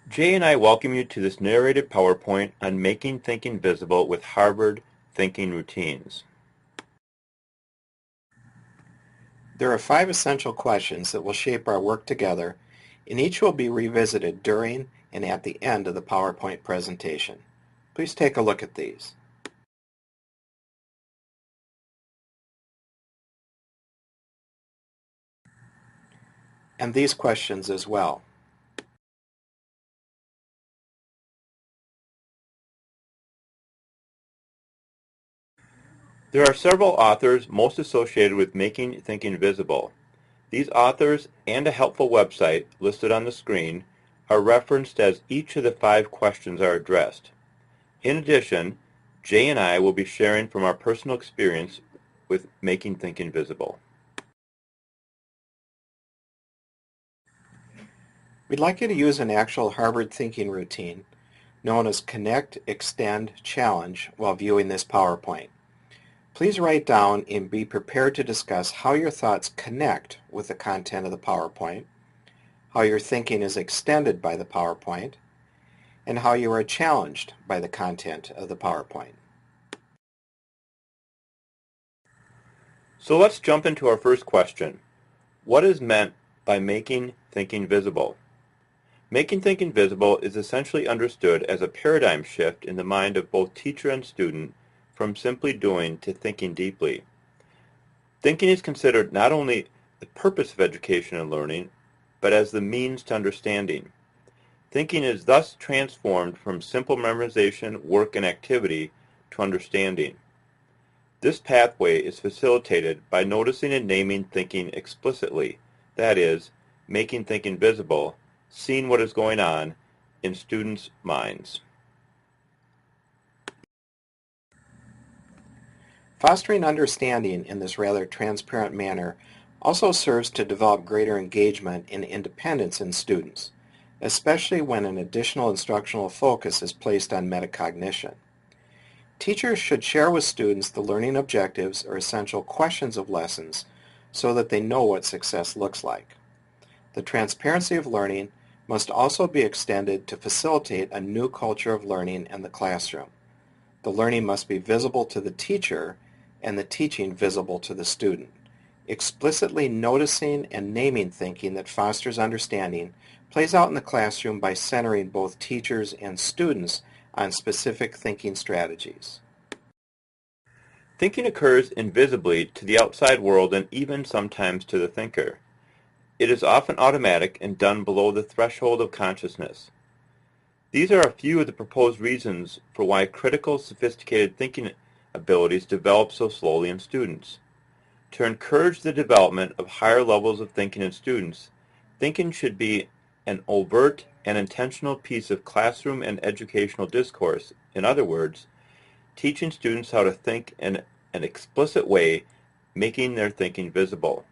Jay and I welcome you to this narrated PowerPoint on making thinking visible with Harvard Thinking Routines. There are 5 essential questions that will shape our work together, and each will be revisited during and at the end of the PowerPoint presentation. Please take a look at these. And these questions as well. There are several authors most associated with making thinking visible. These authors and a helpful website listed on the screen are referenced as each of the 5 questions are addressed. In addition, Jay and I will be sharing from our personal experience with making thinking visible. We'd like you to use an actual Harvard thinking routine known as Connect, Extend, Challenge while viewing this PowerPoint. Please write down and be prepared to discuss how your thoughts connect with the content of the PowerPoint, how your thinking is extended by the PowerPoint, and how you are challenged by the content of the PowerPoint. So let's jump into our first question. What is meant by making thinking visible? Making thinking visible is essentially understood as a paradigm shift in the mind of both teacher and student from simply doing to thinking deeply. Thinking is considered not only the purpose of education and learning, but as the means to understanding. Thinking is thus transformed from simple memorization, work, and activity to understanding. This pathway is facilitated by noticing and naming thinking explicitly, that is, making thinking visible, seeing what is going on in students' minds. Fostering understanding in this rather transparent manner also serves to develop greater engagement and independence in students, especially when an additional instructional focus is placed on metacognition. Teachers should share with students the learning objectives or essential questions of lessons so that they know what success looks like. The transparency of learning must also be extended to facilitate a new culture of learning in the classroom. The learning must be visible to the teacher and the teaching visible to the student. Explicitly noticing and naming thinking that fosters understanding plays out in the classroom by centering both teachers and students on specific thinking strategies. Thinking occurs invisibly to the outside world and even sometimes to the thinker. It is often automatic and done below the threshold of consciousness. These are a few of the proposed reasons for why critical, sophisticated thinking abilities develop so slowly in students. To encourage the development of higher levels of thinking in students, thinking should be an overt and intentional piece of classroom and educational discourse. In other words, teaching students how to think in an explicit way, making their thinking visible.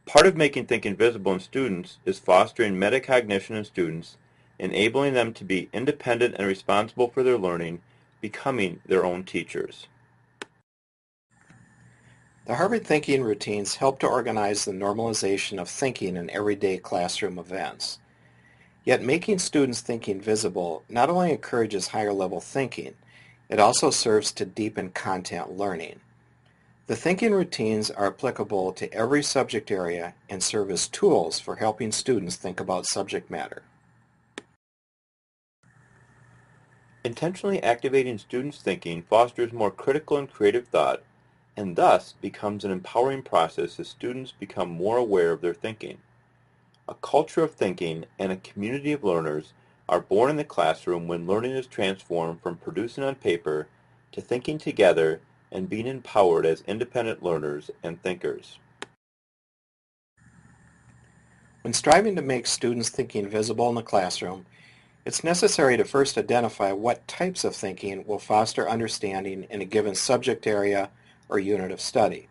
Part of making thinking visible in students is fostering metacognition in students, enabling them to be independent and responsible for their learning, becoming their own teachers. The Harvard Thinking Routines help to organize the normalization of thinking in everyday classroom events. Yet making students' thinking visible not only encourages higher level thinking, it also serves to deepen content learning. The thinking routines are applicable to every subject area and serve as tools for helping students think about subject matter. Intentionally activating students' thinking fosters more critical and creative thought, and thus becomes an empowering process as students become more aware of their thinking. A culture of thinking and a community of learners are born in the classroom when learning is transformed from producing on paper to thinking together and being empowered as independent learners and thinkers. When striving to make students' thinking visible in the classroom, it's necessary to first identify what types of thinking will foster understanding in a given subject area or unit of study.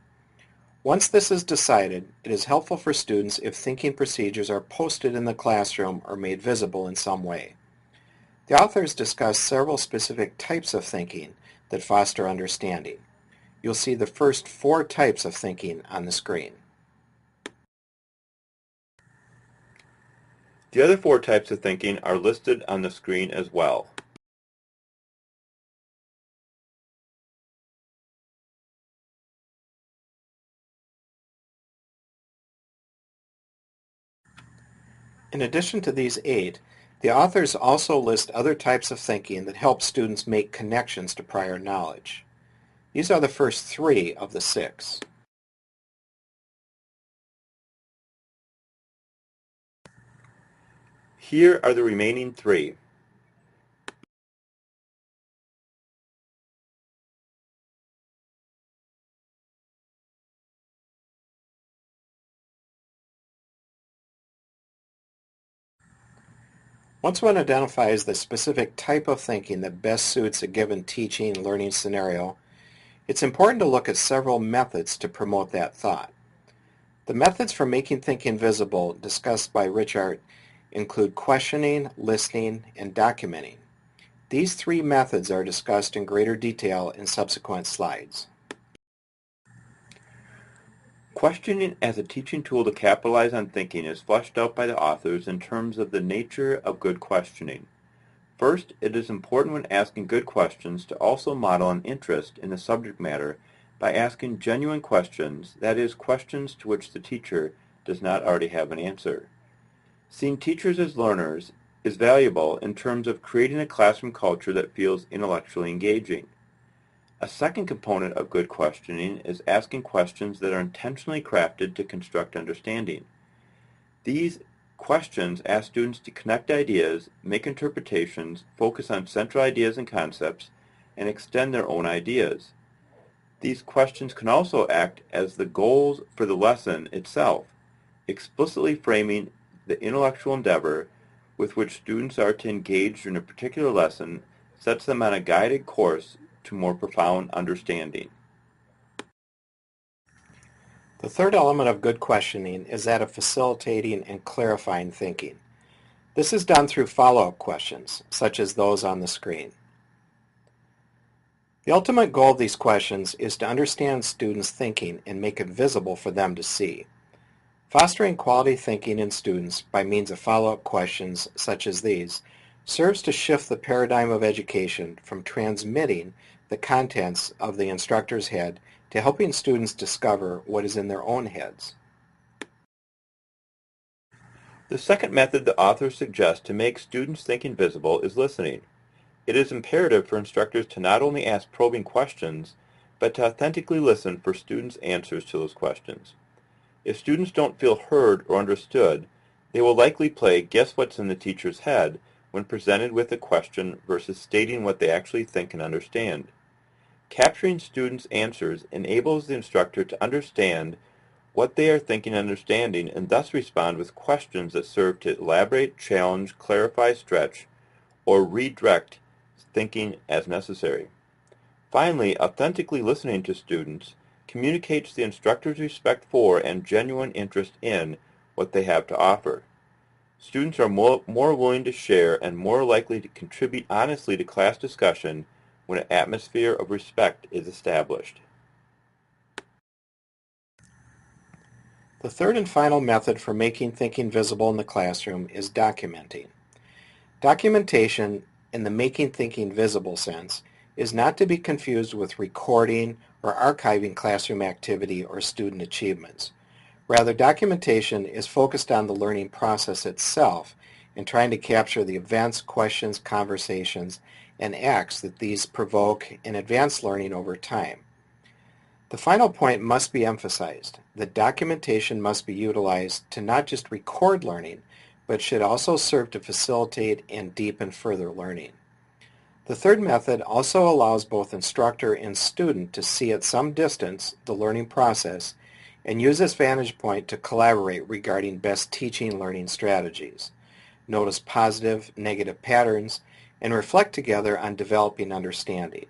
Once this is decided, it is helpful for students if thinking procedures are posted in the classroom or made visible in some way. The authors discuss several specific types of thinking that foster understanding. You'll see the first 4 types of thinking on the screen. The other four types of thinking are listed on the screen as well. In addition to these 8, the authors also list other types of thinking that help students make connections to prior knowledge. These are the first 3 of the 6. Here are the remaining 3. Once one identifies the specific type of thinking that best suits a given teaching and learning scenario, it's important to look at several methods to promote that thought. The methods for making thinking visible discussed by Richard include questioning, listening, and documenting. These 3 methods are discussed in greater detail in subsequent slides. Questioning as a teaching tool to capitalize on thinking is fleshed out by the authors in terms of the nature of good questioning. First, it is important when asking good questions to also model an interest in the subject matter by asking genuine questions, that is, questions to which the teacher does not already have an answer. Seeing teachers as learners is valuable in terms of creating a classroom culture that feels intellectually engaging. A second component of good questioning is asking questions that are intentionally crafted to construct understanding. These questions ask students to connect ideas, make interpretations, focus on central ideas and concepts, and extend their own ideas. These questions can also act as the goals for the lesson itself, explicitly framing the intellectual endeavor with which students are to engage in a particular lesson sets them on a guided course to more profound understanding. The third element of good questioning is that of facilitating and clarifying thinking. This is done through follow-up questions, such as those on the screen. The ultimate goal of these questions is to understand students' thinking and make it visible for them to see. Fostering quality thinking in students by means of follow-up questions such as these serves to shift the paradigm of education from transmitting the contents of the instructor's head to helping students discover what is in their own heads. The second method the authors suggest to make students' thinking visible is listening. It is imperative for instructors to not only ask probing questions, but to authentically listen for students' answers to those questions. If students don't feel heard or understood, they will likely play guess what's in the teacher's head when presented with a question versus stating what they actually think and understand. Capturing students' answers enables the instructor to understand what they are thinking and understanding and thus respond with questions that serve to elaborate, challenge, clarify, stretch, or redirect thinking as necessary. Finally, authentically listening to students communicates the instructor's respect for and genuine interest in what they have to offer. Students are more willing to share and more likely to contribute honestly to class discussion when an atmosphere of respect is established. The third and final method for making thinking visible in the classroom is documenting. Documentation, in the making thinking visible sense, is not to be confused with recording or archiving classroom activity or student achievements. Rather, documentation is focused on the learning process itself and trying to capture the events, questions, conversations, and acts that these provoke and advance learning over time. The final point must be emphasized, that documentation must be utilized to not just record learning, but should also serve to facilitate and deepen further learning. The third method also allows both instructor and student to see at some distance the learning process and use this vantage point to collaborate regarding best teaching learning strategies, notice positive, negative patterns, and reflect together on developing understanding.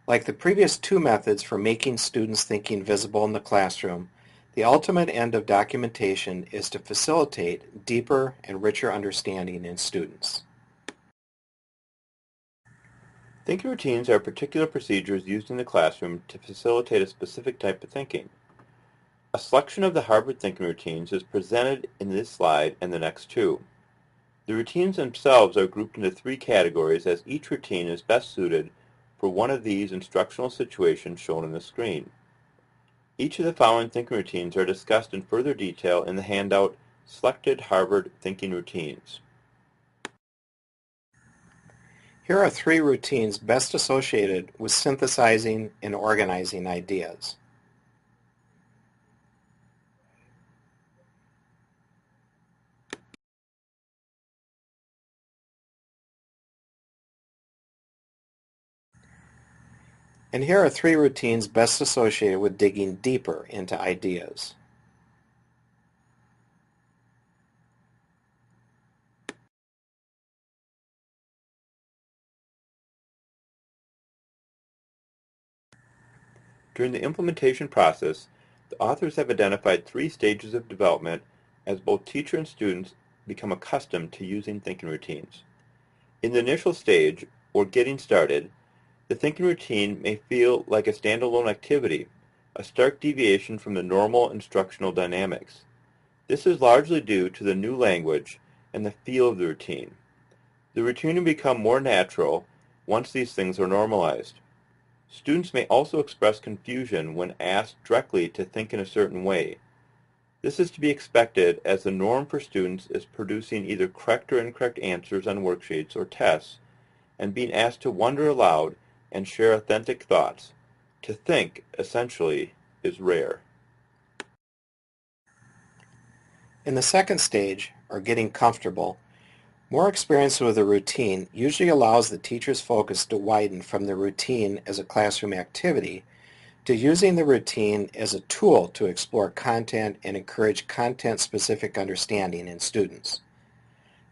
Like the previous 2 methods for making students' thinking visible in the classroom, the ultimate end of documentation is to facilitate deeper and richer understanding in students. Thinking routines are particular procedures used in the classroom to facilitate a specific type of thinking. A selection of the Harvard thinking routines is presented in this slide and the next 2. The routines themselves are grouped into three categories as each routine is best suited for one of these instructional situations shown on the screen. Each of the following thinking routines are discussed in further detail in the handout Selected Harvard Thinking Routines. Here are three routines best associated with synthesizing and organizing ideas. And here are three routines best associated with digging deeper into ideas. During the implementation process, the authors have identified three stages of development as both teacher and students become accustomed to using thinking routines. In the initial stage, or getting started, the thinking routine may feel like a standalone activity, a stark deviation from the normal instructional dynamics. This is largely due to the new language and the feel of the routine. The routine will become more natural once these things are normalized. Students may also express confusion when asked directly to think in a certain way. This is to be expected as the norm for students is producing either correct or incorrect answers on worksheets or tests and being asked to wonder aloud and share authentic thoughts. To think, essentially, is rare. In the second stage, or getting comfortable, more experience with a routine usually allows the teacher's focus to widen from the routine as a classroom activity to using the routine as a tool to explore content and encourage content-specific understanding in students.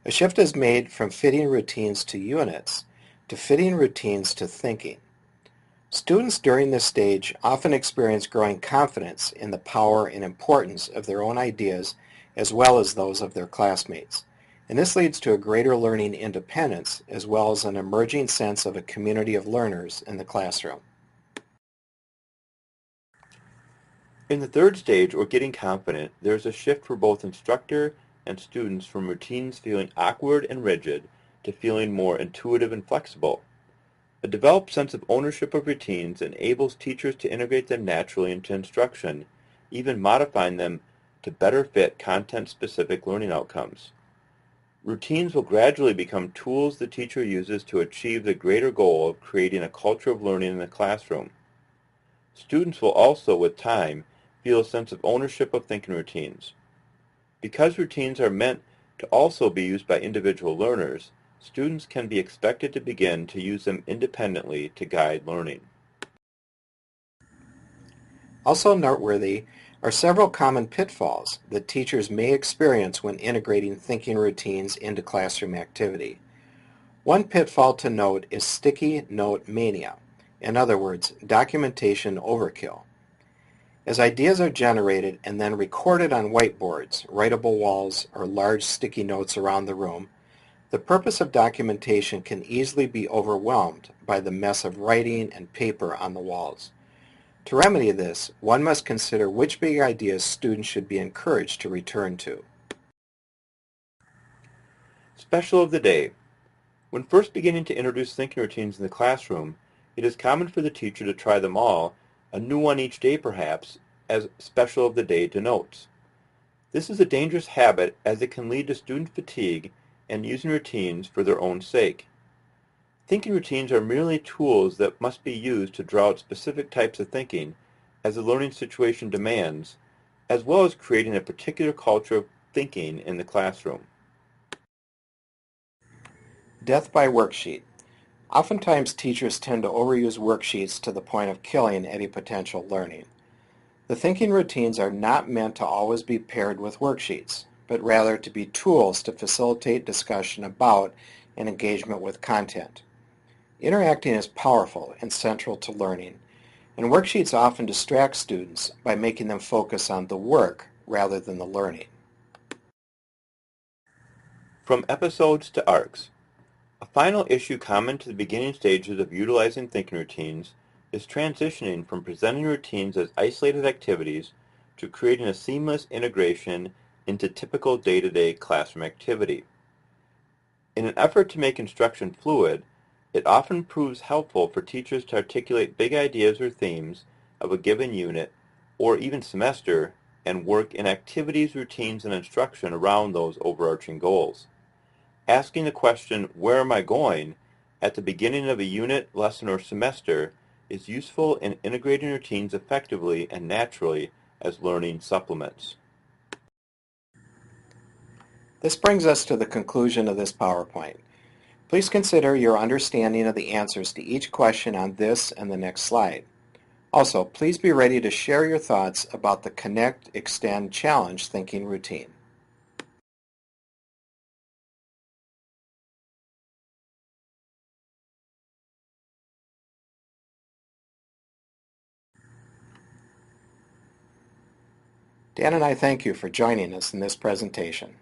A shift is made from fitting routines to units to fitting routines to thinking. Students during this stage often experience growing confidence in the power and importance of their own ideas as well as those of their classmates. And this leads to a greater learning independence as well as an emerging sense of a community of learners in the classroom. In the third stage, or getting confident, there is a shift for both instructor and students from routines feeling awkward and rigid to feeling more intuitive and flexible. A developed sense of ownership of routines enables teachers to integrate them naturally into instruction, even modifying them to better fit content-specific learning outcomes. Routines will gradually become tools the teacher uses to achieve the greater goal of creating a culture of learning in the classroom. Students will also, with time, feel a sense of ownership of thinking routines. Because routines are meant to also be used by individual learners, students can be expected to begin to use them independently to guide learning. Also noteworthy are several common pitfalls that teachers may experience when integrating thinking routines into classroom activity. One pitfall to note is sticky note mania. In other words, documentation overkill. As ideas are generated and then recorded on whiteboards, writable walls, or large sticky notes around the room, the purpose of documentation can easily be overwhelmed by the mess of writing and paper on the walls. To remedy this, one must consider which big ideas students should be encouraged to return to. Special of the day. When first beginning to introduce thinking routines in the classroom, it is common for the teacher to try them all, a new one each day perhaps, as special of the day denotes. This is a dangerous habit as it can lead to student fatigue and using routines for their own sake. Thinking routines are merely tools that must be used to draw out specific types of thinking as the learning situation demands, as well as creating a particular culture of thinking in the classroom. Death by worksheet. Oftentimes teachers tend to overuse worksheets to the point of killing any potential learning. The thinking routines are not meant to always be paired with worksheets, but rather to be tools to facilitate discussion about and engagement with content. Interacting is powerful and central to learning, and worksheets often distract students by making them focus on the work rather than the learning. From episodes to arcs. A final issue common to the beginning stages of utilizing thinking routines is transitioning from presenting routines as isolated activities to creating a seamless integration into typical day-to-day classroom activity. In an effort to make instruction fluid, it often proves helpful for teachers to articulate big ideas or themes of a given unit or even semester and work in activities, routines, and instruction around those overarching goals. Asking the question, "Where am I going?" at the beginning of a unit, lesson, or semester is useful in integrating routines effectively and naturally as learning supplements. This brings us to the conclusion of this PowerPoint. Please consider your understanding of the answers to each question on this and the next slide. Also, please be ready to share your thoughts about the Connect, Extend, Challenge thinking routine. Dan and I thank you for joining us in this presentation.